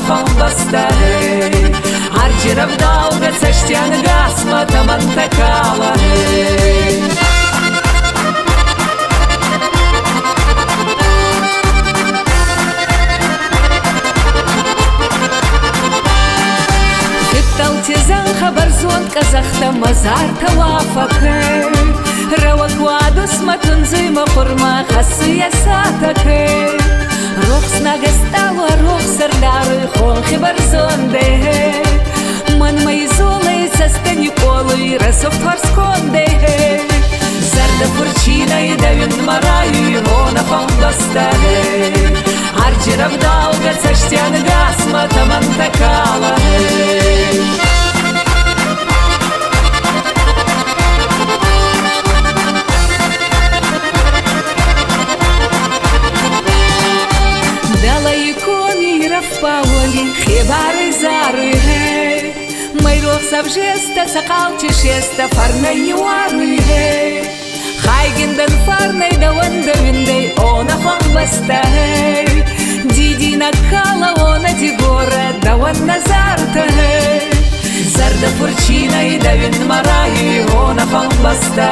бастаги Арджира вдалга цаштянга смата мантакала Тизан хабар зон казахта мазар тавафаке Равак вадус матунзуй махурма хасуя сатаке Рох снагастава рох сардары хон хибар зонде Ман мои золы састани колы расов парсконде Зарда фурчина и давин мараю его на фамбастаге Арджира вдалга цаштянга смата мантакала Паули, хибары зары Майрох сабжеста, сакалчи шеста, фарнай нюары Хайгендан фарнай да ванда виндей, она фамбаста Диди накала, она дигора, да ван назарта Зарда фурчина и да вин марай, она фамбаста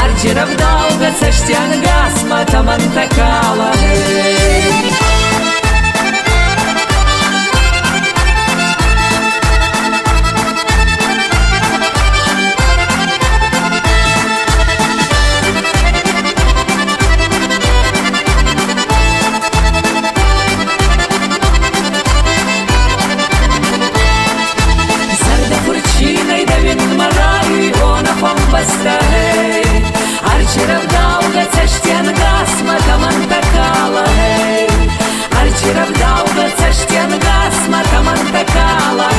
Арджира вдалга цаштянга смата мантакала Арджира вдалга цаштянга смата мантакала Арджира вдалга цаштянга смата мантакала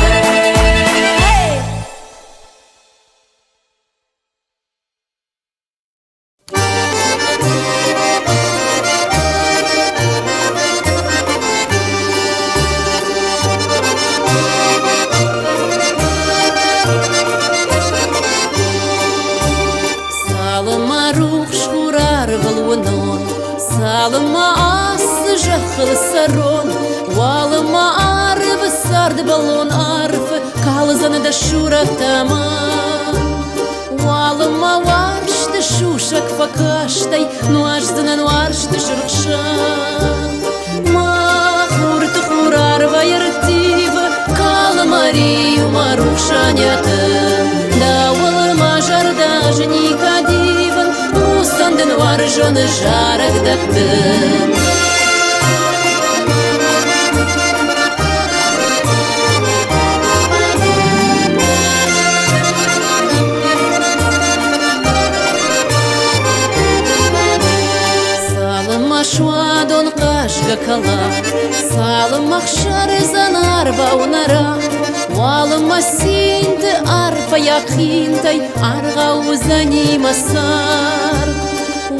Салма ас жахыл сарон Валма арф сард балон арф Калзаны да шуратама Валма варшты шушак факаштай Нуаждана нуаршты шуркша Махурты хурар вайртива Каламарию марушанята Да валма жарда женика диван Мусандын варжаны жарак даттын Салым ашуадон кашга кала Салым ахшар занар баунара Валым асинты арфа яхинтай Арга узани масар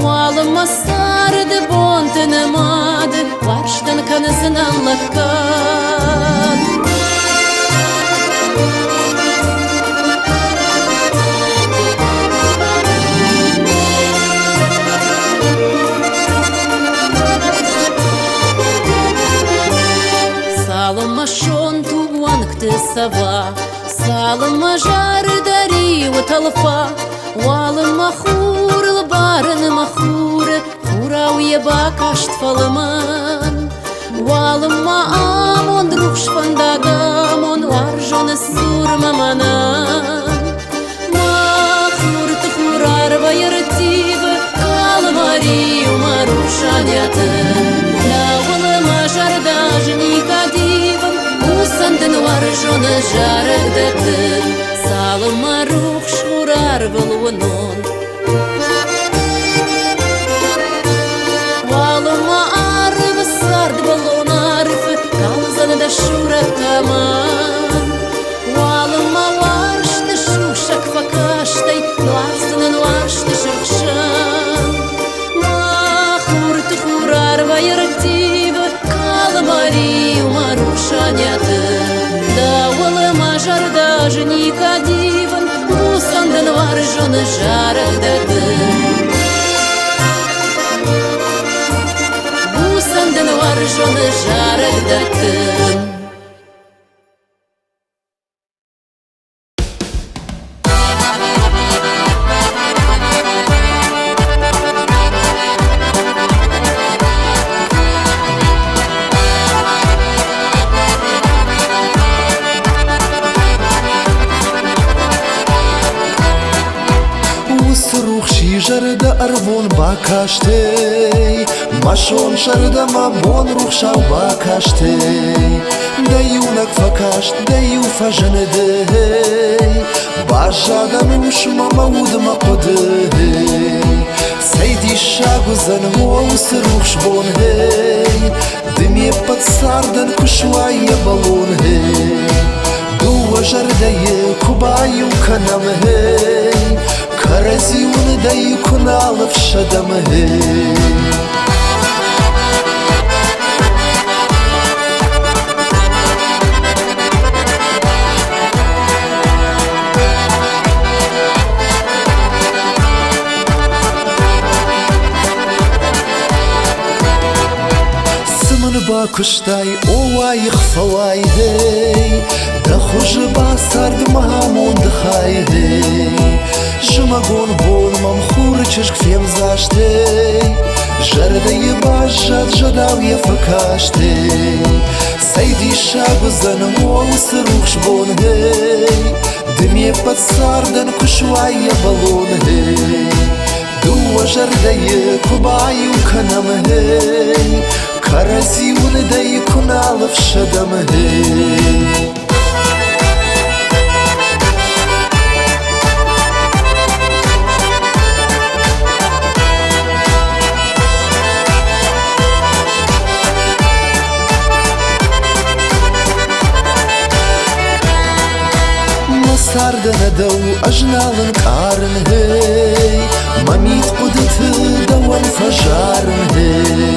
Валым асарды бонтыны мады Варштын канызын аллаккад Салым ашон тугуанкты сава Салым ажары дари уталфа Валым махурл барын махуры Хурау еба кашт фалыман Валым маамон друг шпандагамон Варжоны сурмаманан Махур тухурар вайртивы Калмарию марушанята Лавылым ажарда женика диван Усандын варжоны жарык датын Салым марух шурар вылуынон Валыма арф сард балон арф Калзаны да шуратаман Валыма варшты шушак факаштай Нуарсыны нуаршты шыркшан Махурты хурар вайртивы Калмарию марушанята Да валыма жарда женика диван Усандын варжоны жарык датын Усандын варжоны barjone jarek da tân. Usruch shijar da arvon bakashtey Mashon shar da mamon ruch shau bakashtey Da yunak fakasht, da yu fajanedey Bajada nush mamaud maqodey Saydi shagu zan huwa usruch shbon hey Dmye pat sardan kushwaya balon hey Dua jardaye kubayu kanam hey Karaziyun da yıkunal fşadam hey Bakıştay ovay xfaway hey Da xuj basard mahamon dkhay hey Jmagon bon mam khur chishk fem zashtey Jarda yibashad jadaw yefakashtey Saydi shaguzan mo usruch shbon hey Dmye patsardan kushwaya balon hey Dua jarda yekubayu kanam hey Karaziyun da yıkunal fşadam hey Masardana daw ajnalın karın hey Mamit qudtı dawan fajarın hey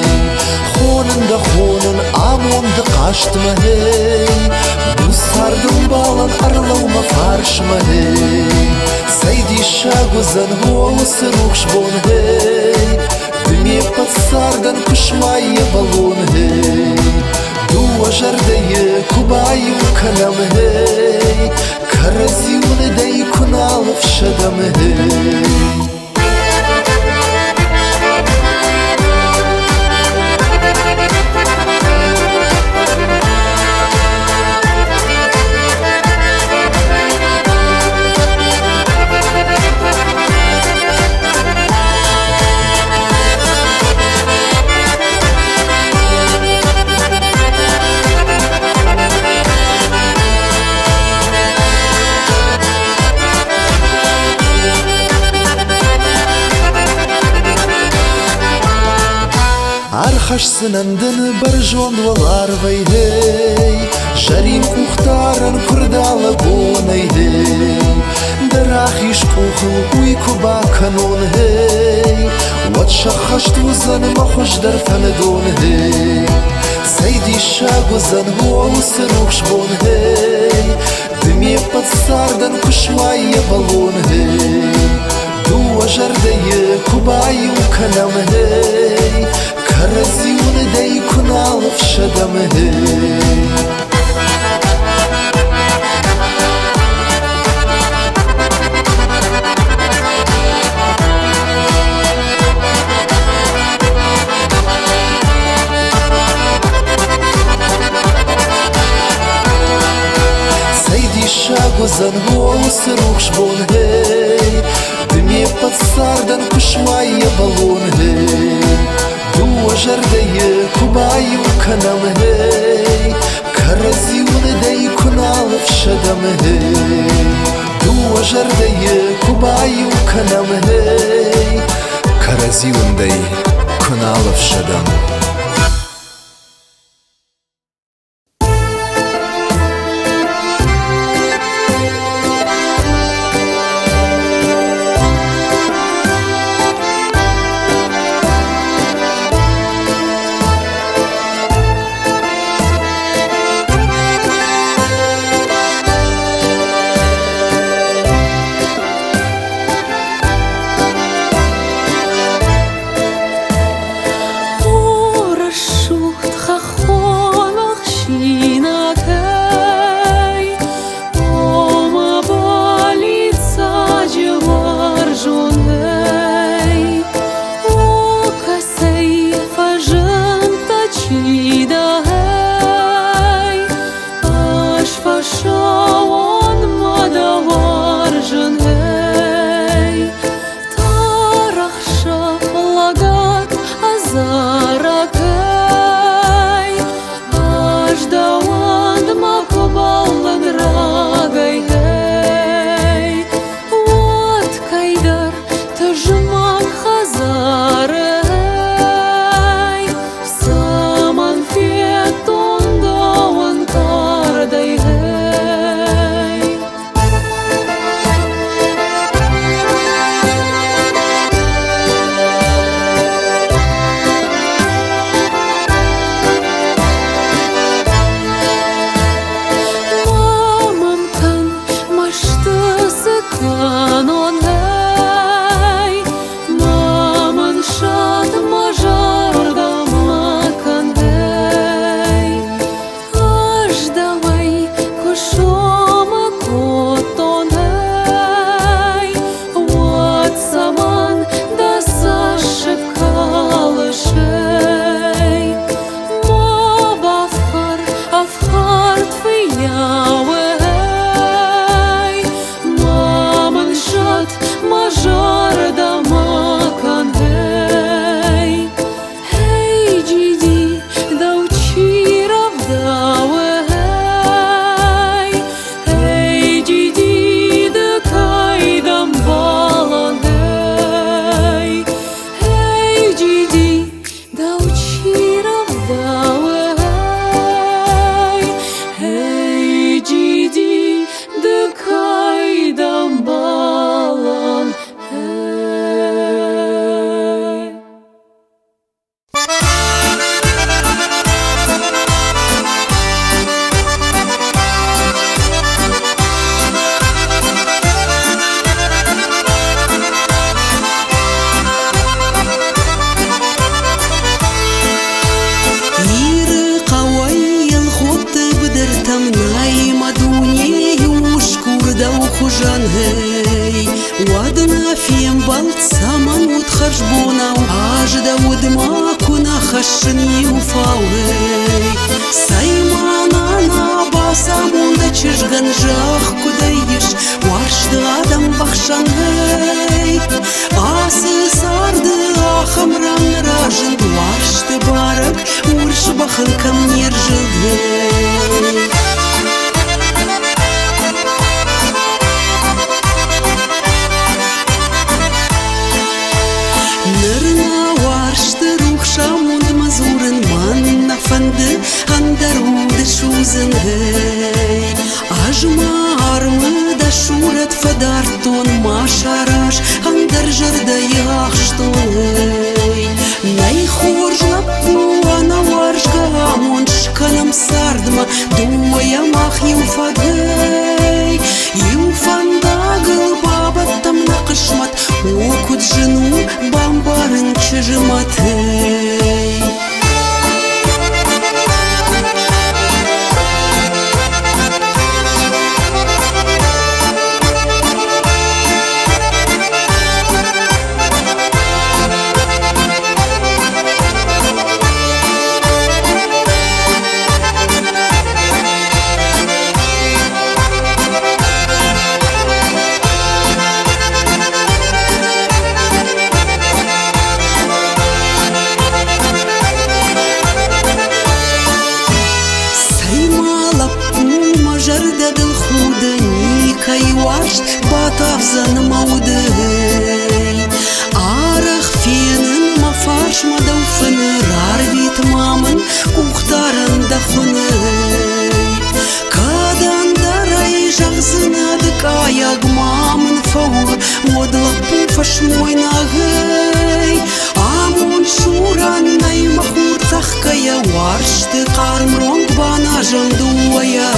Khonun da khonun amon da qaştma hey Bu sardım balan arlawma farşma hey Saydi shaguzan huwa usruch shbon hey Dmye pat sardan kushwaya balon hey Dua jardaye kubayu kanam hey Karaziyun da yıkunal fşadam hey Arxash sınandın barjon valar vay hey Jarim kuhtaran kurdala gonay hey Darahish kuhu uyku bakanon hey Wat shakhasht uzan makhush dar fanadon hey Saydi shaguzan huwa usruch shbon hey Dmye pat sardan kushwaya balon hey Dua jardaye kubayu kanam hey Karaziyun da yıkunal fşadam hey Saydi shaguzan huwa usruch shbon hey Dmye pat sardan kushwaya balon hey Dua jardaye kubayu kanam hey Karaziyun da yıkunal fşadam hey Dua jardaye kubayu kanam hey Karaziyun da yıkunal fşadam هي وادنا في مبلط سمن وتخرجبونا وعاجدة ودما كنا خشني وفاوي سايمانا نا باسامون دا چشغن جاخ كدايش وارش دا آدم بخشن هي آسي سارد آخمران راجن وارش تبارك ورش بخل كم يرجل هي نرنا وارشت روح شاموند مزورن من نفند هندرود شوزن هي أجمع عرم دا شورت فدارتون ما شاراش هندر جرد ياخشتون هي ناي خورج لبو أنا وارش قامون شكلم ساردما دوا يماخ يوفاد هي يوفان داقل بابا تم نقشمت وكد جنو بامبارن چجمت هي باتافزن مودهي عارخ فين ما فارش ما دوفن راربيت مامن وختارن دخنهي كادن داري جغزنا دكايا مامن فور ودلقو فشموي ناغي عمون شوران ناي مخور تخكيا وارش تقار مرونك بانا جندو ويا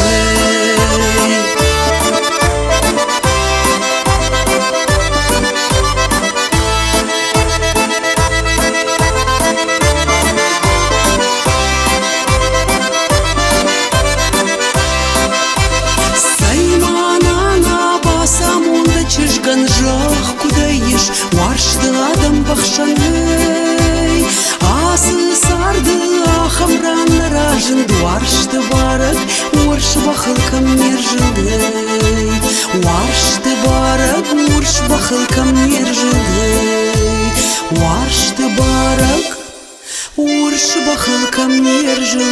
وارش تبارك ورش بخل كم يرجل وارش تبارك ورش بخل كم يرجل وارش تبارك ورش بخل كم يرجل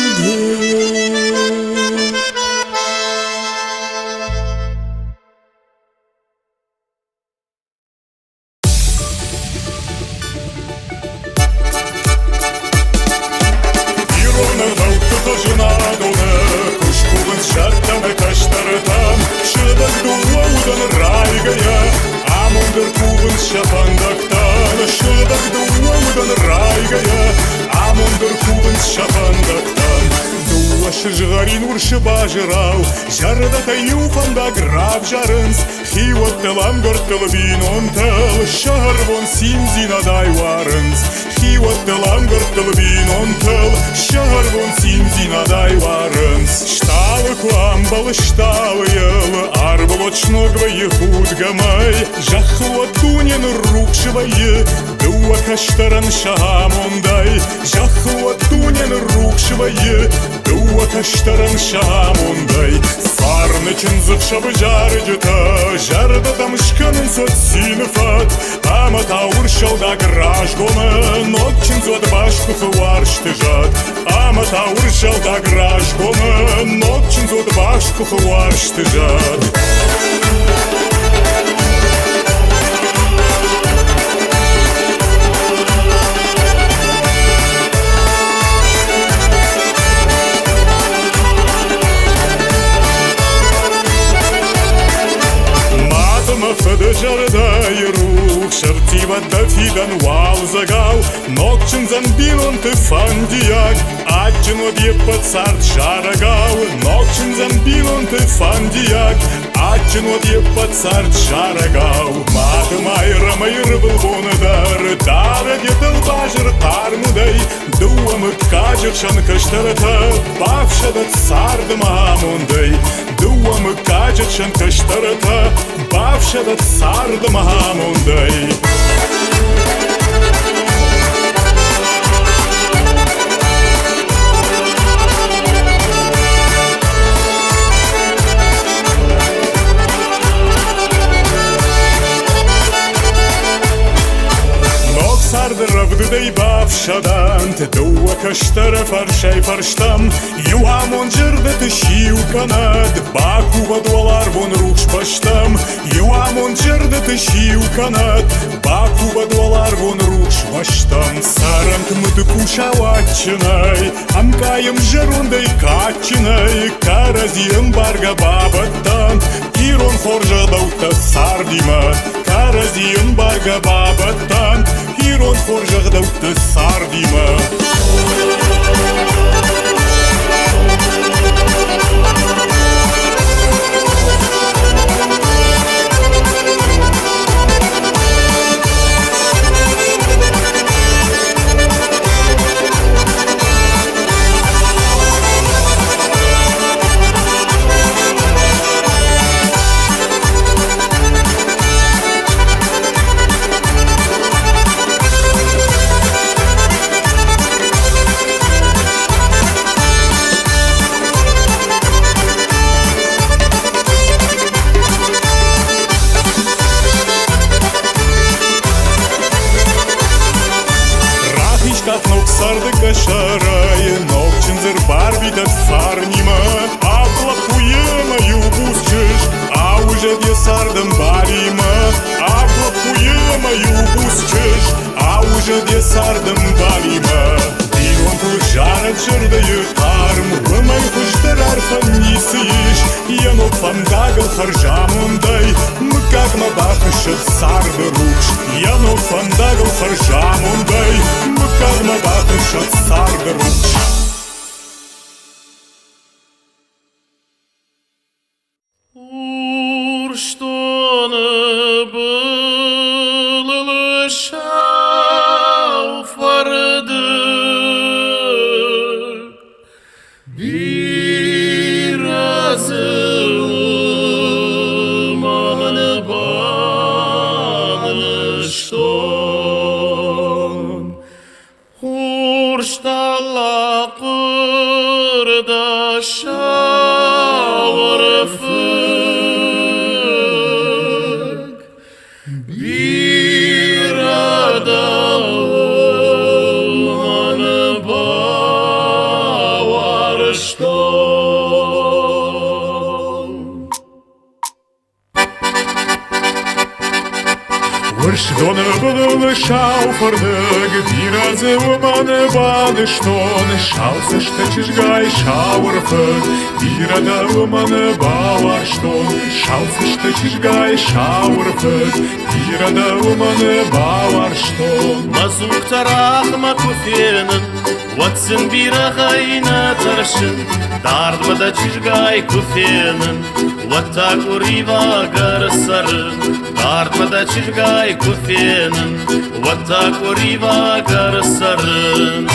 Жгарин уршыбажырау, жардата юфанда граб жарынс, хивот тылам гыртыл винон тыл, шарвон симзинадай варынс, хивот тылам гыртыл винон тыл, шарвон симзинадай варынс. Шталы куамбал шталы ел, арболочногва ехуд гамай, жахло тунен рукшывайы, дуа каштаран шамондай, жахло тунен рукшывайы, дуа каштаран шамондай. Сарнычын зықшабы жары жыта, жарды тамышканын сот синфат, ама тауыр шалда граж гоны, нотчын зот башку хваршты жат, ама тауыр шалда граж гоны, нотчын зот башку хваршты жат. Фădă jardai ruc, șărtiva da fidan wal zagau, nocțin zanbinon te fandiag, fandijak Acino die pățart șarăgau Nocin zambilon te fandijak Acino die pățart șarăgau Madă mai rămăi râbăl bună dar de tăl bajăr tar mudăi Două măcajăr și-an căștărătă Bafșă de țar de mahamundăi Două măcajăr și-an căștărătă Bafșă de țar de mahamundăi Sardı ravdı dey bafşadant Două căștără farșai farștam Eu am un ger de tășiu canad Bacu $2 von ruș păștam Eu am un ger de tășiu canad Bacu $2 von ruș păștam Sarant măt cușa oacinai Am caiem jerundei cacinai Carazi îmbarga babătan Iron forja daută sardima Carazi îmbarga babătan Iron forjaq daută sardima Sardı kaşaray Nokçin zır barbitat farnima Aplapuyemаю бусчыш А уже де сардым барима Аплапuyemаю бусчыш А уже де сардым барима Дилон кужарат жырдayı karm Вымай куштырар фаннисыш Янок фандагыл харжамундай Мыкак мабахышыт сарды руш Янок фандагыл харжамундай Мыкак мабахышыт сарды руш Urștonă bălălășau fărădă Birază mană banlășton Urștala părdașau răfăc Birada mană bavarșton Urștonă bălălășau fărădăg Birază mană banlășton Șau să-și tăciși gai șau răfăc Birada mană bavarșton Șau să-și tăciși gai șau răfăc Birada mană bavarșton Mazuk taraq makufenın Watsin biragayna tarşın Dardmada çizgay kufenın Watak uriva garsarın Dardmada çizgay kufenın Watak uriva garsarın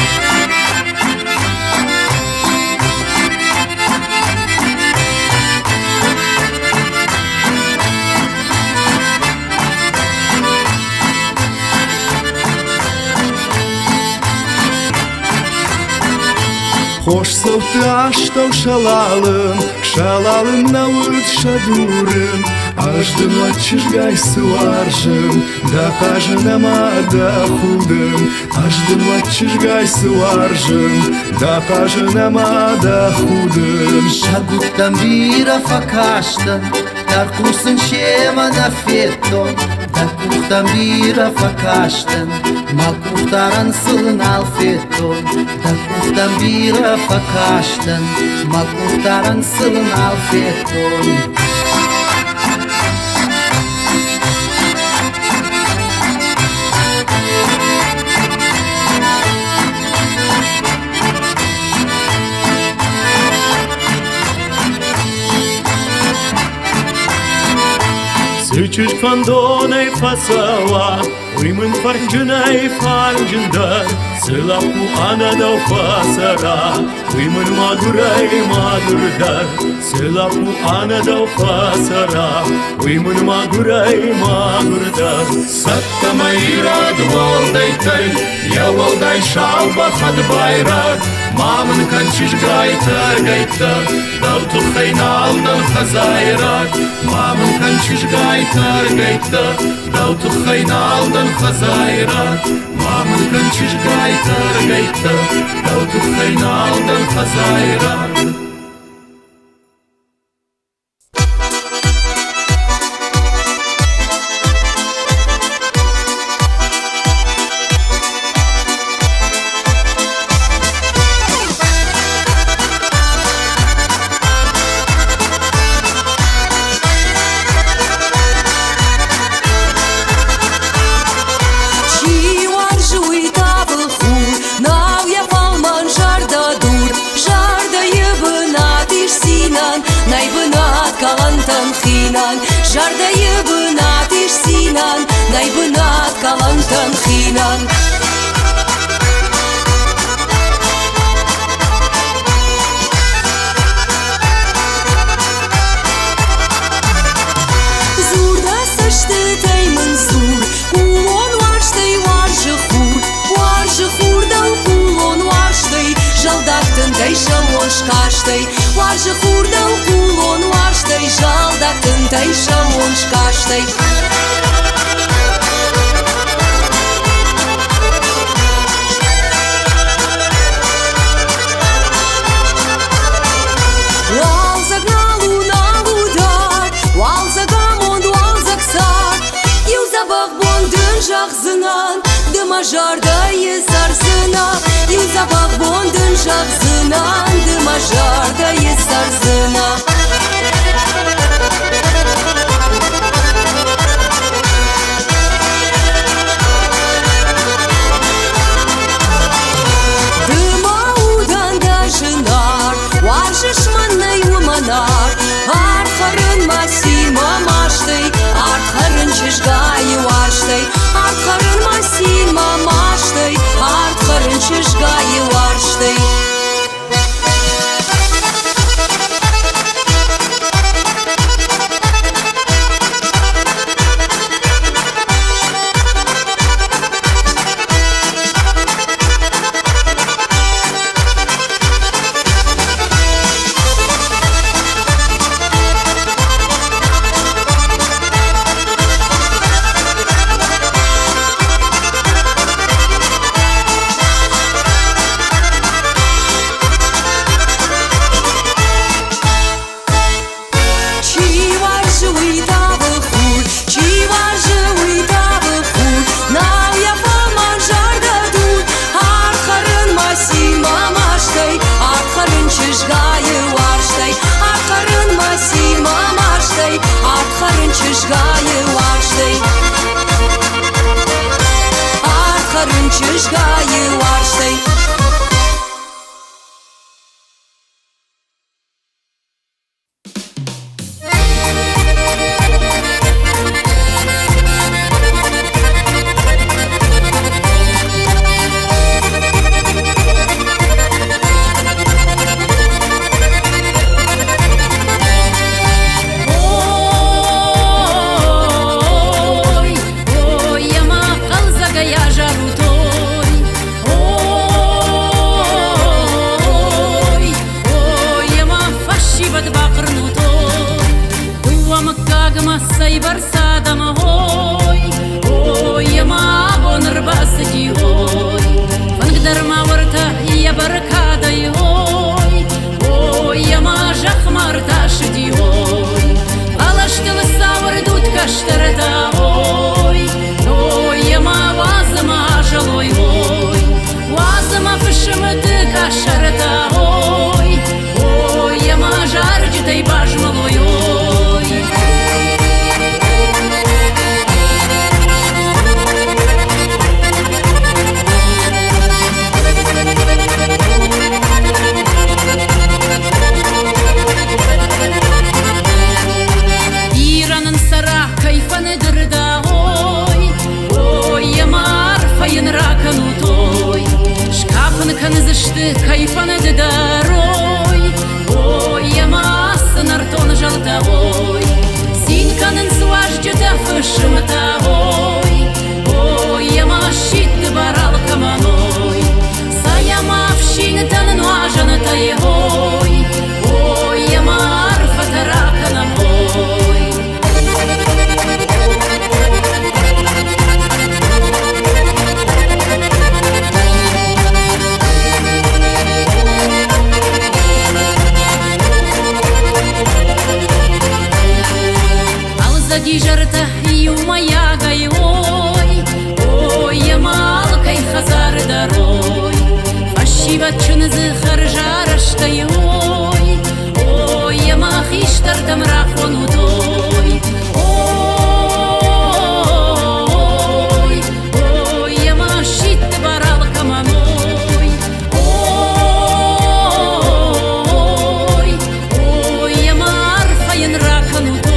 Hoş softu aştav şalalım navut şadurım Аждым лачыжгай сываржым Да кажынама да худым Аждым лачыжгай сываржым Да кажынама да худым Шагуттан бира факаштан Dar cursun șema na feton Dar curtan bira fakaștan Ma curtaran sălân al feton Dar curtan bira fakaștan Ma curtaran sălân al feton Çiçiş pandonay fasawa Uymun farcınay farcında Sıla bu anada fasara Uymun maduray madurdar Sıla bu anada fasara Uymun maduray madurdar Sattama irad valday tay Ya valday şalba had bayrak Mamın kançiş gaytar gayta Dal tuxayn aldan xazayrak Mamın kançiş gaytar gayta Dal tuxayn aldan xazayrak Mamın kançiş gaytar gayta Dal tuxayn aldan xazayrak Жарда ебынат иш синан, найбынат калантан хинан. Зурда сышты таймын зур, кулон варштай варжы хурда кулон варштай, жалдактын тай шалош каштай, варжы хурда кулон варштай, жалдактын тай шалош каштай. Вал загналу на лудар, вал загамон, вал заксар, ю забах бондын жахзынан, дыма жарда есарзына, ю забах бондын жахзынан, дыма жарда есарзына. Шишманнай уманар, архарын маси мамаштай, архарын чишгай варштай, архарын маси мамаштай, архарын чишгай варштай. понад дорой. Ой, я масса нартон желтовой, синьканын суаждюда фышымтовой. Ой, я машит барал каманой, саямавщин танын важан таегой. Ой, я марфа таракана мой. Алзади жарта ю моя гайой. Ой, я малкой хазар дарой, фашиват чунзы харжараштай. Ой, я махиштар там рахон удой. Ой, ой, я машит барал каманой. Ой, ой, я марфа ен рахон удой.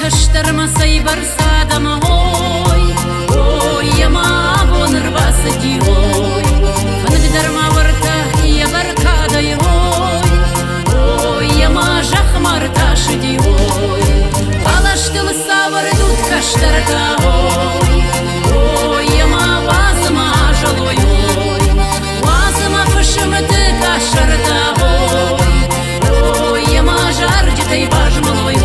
Каштармасай барсадам ой. Ой, я мабон рвасади ой. Фанад дарма варта я баркадай ой. Ой, я мажах марташиди ой. Палаштыл савар идут каштарта ой. Ой, я ма вазма жалой ой. Вазма фашимты кашарта ой. Ой, я ма жардитай бажмалой ой.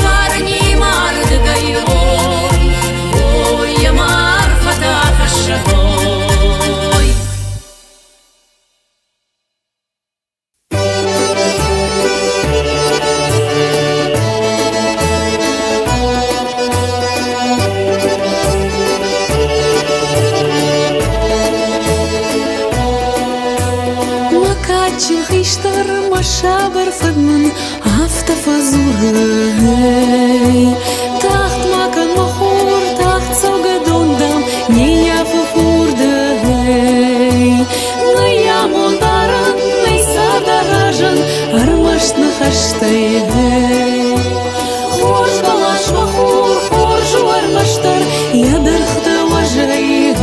Парни марды ой. Ой, я марфа тахашатой. Макачин хиштар машабар фадман автофазурай. Тахт макан махур, тахт согадондам, не я фуфурдай. На ямон баран, на садаражан, армашт на хаштай. Хорж балаш махур, хоржу армаштар, я дархта важай.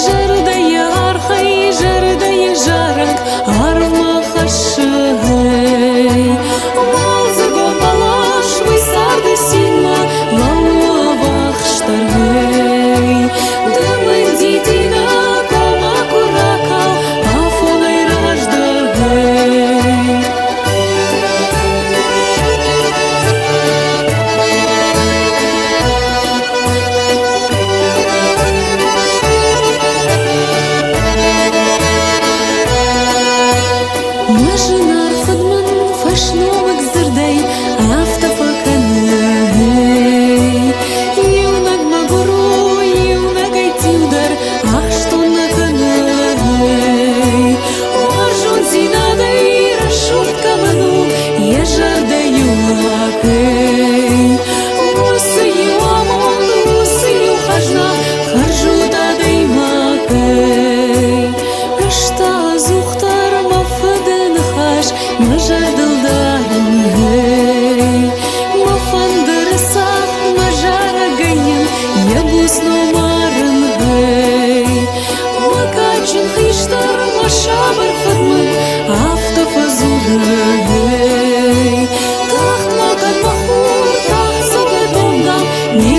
Жардая архай, жардая жарак, арма хашай. Малзаго палаш, высарды сильно, лауавах штаргай. Дымын дитина, кома курака, афонай раждаргай. Машинар фадман фашновак зырдай автофаканай. Юнак магуру, юнак айтилдар, ах что наканай. Ожон зинадай, рашут каману, я жардаю лакай. Усы юамон, усы юхажна, харжу тадай макай. Рашта зухтар мафаден хаш, мажардылдарым гай. Мафандыр сах, мажара гайын, я бусно марын гай. Макачин хиштар машабар фадман, автофазурай. Тахт макан махур, тахт согадондам, не